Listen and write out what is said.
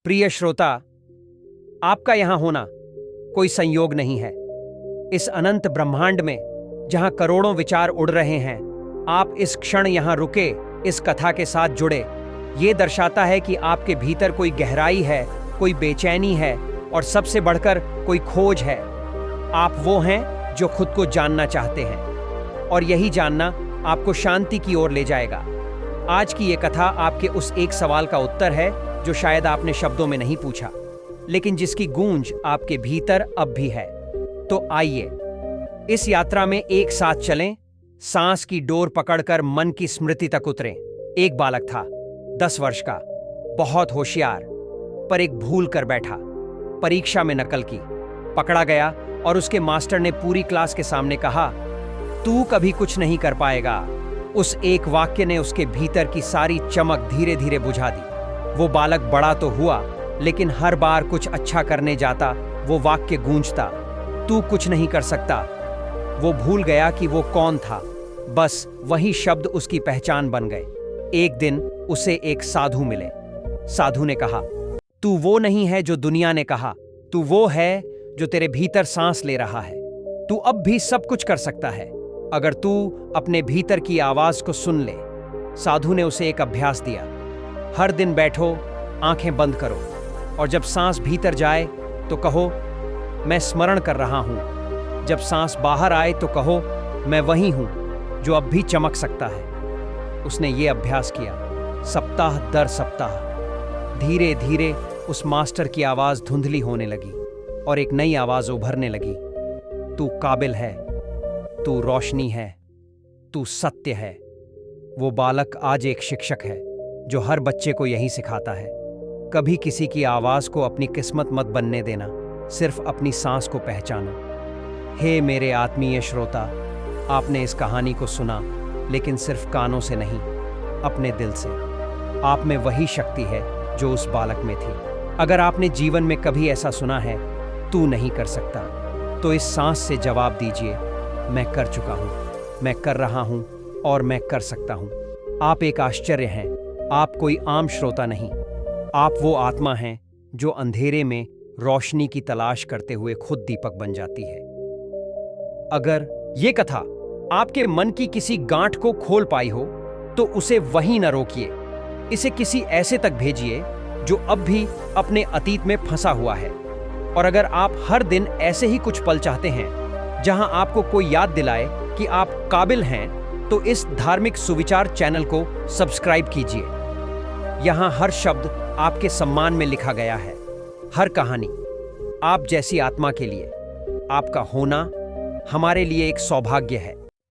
प्रिय श्रोता, आपका यहां होना कोई संयोग नहीं है। इस अनंत ब्रह्मांड में जहां करोड़ों विचार उड़ रहे हैं, आप इस क्षण यहां रुके, इस कथा के साथ जुड़े। ये दर्शाता है कि आपके भीतर कोई गहराई है, कोई बेचैनी है और सबसे बढ़कर कोई खोज है। आप वो हैं जो खुद को जानना चाहते हैं और यही जानना आपको शांति की ओर ले जाएगा। आज की ये कथा आपके उस एक सवाल का उत्तर है जो शायद आपने शब्दों में नहीं पूछा, लेकिन जिसकी गूंज आपके भीतर अब भी है। तो आइए इस यात्रा में एक साथ चलें, सांस की डोर पकड़कर मन की स्मृति तक उतरें। एक बालक था, 10 वर्ष का, बहुत होशियार, पर एक भूल कर बैठा। परीक्षा में नकल की, पकड़ा गया और उसके मास्टर ने पूरी क्लास के सामने कहा, तू कभी कुछ नहीं कर पाएगा। उस एक वाक्य ने उसके भीतर की सारी चमक धीरे धीरे बुझा दी। वो बालक बड़ा तो हुआ, लेकिन हर बार कुछ अच्छा करने जाता वो वाक्य गूंजता, तू कुछ नहीं कर सकता। वो भूल गया कि वो कौन था, बस वही शब्द उसकी पहचान बन गए। एक दिन उसे एक साधु मिले। साधु ने कहा, तू वो नहीं है जो दुनिया ने कहा, तू वो है जो तेरे भीतर सांस ले रहा है। तू अब भी सब कुछ कर सकता है अगर तू अपने भीतर की आवाज को सुन ले। साधु ने उसे एक अभ्यास दिया। हर दिन बैठो, आंखें बंद करो और जब सांस भीतर जाए तो कहो, मैं स्मरण कर रहा हूं। जब सांस बाहर आए तो कहो, मैं वही हूं जो अब भी चमक सकता है। उसने ये अभ्यास किया, सप्ताह दर सप्ताह। धीरे धीरे उस मास्टर की आवाज धुंधली होने लगी और एक नई आवाज उभरने लगी, तू काबिल है, तू रोशनी है, तू सत्य है। वो बालक आज एक शिक्षक है जो हर बच्चे को यही सिखाता है, कभी किसी की आवाज को अपनी किस्मत मत बनने देना, सिर्फ अपनी सांस को पहचानो। हे मेरे आत्मीय श्रोता, आपने इस कहानी को सुना, लेकिन सिर्फ कानों से नहीं, अपने दिल से। आप में वही शक्ति है जो उस बालक में थी। अगर आपने जीवन में कभी ऐसा सुना है, तू नहीं कर सकता, तो इस सांस से जवाब दीजिए, मैं कर चुका हूं, मैं कर रहा हूं और मैं कर सकता हूं। आप एक आश्चर्य हैं, आप कोई आम श्रोता नहीं, आप वो आत्मा हैं जो अंधेरे में रोशनी की तलाश करते हुए खुद दीपक बन जाती है। अगर ये कथा आपके मन की किसी गांठ को खोल पाई हो, तो उसे वहीं न रोकिए। इसे किसी ऐसे तक भेजिए जो अब भी अपने अतीत में फंसा हुआ है। और अगर आप हर दिन ऐसे ही कुछ पल चाहते हैं जहां आपको कोई याद दिलाए कि आप काबिल हैं, तो इस धार्मिक सुविचार चैनल को सब्सक्राइब कीजिए। यहां हर शब्द आपके सम्मान में लिखा गया है, हर कहानी आप जैसी आत्मा के लिए। आपका होना हमारे लिए एक सौभाग्य है।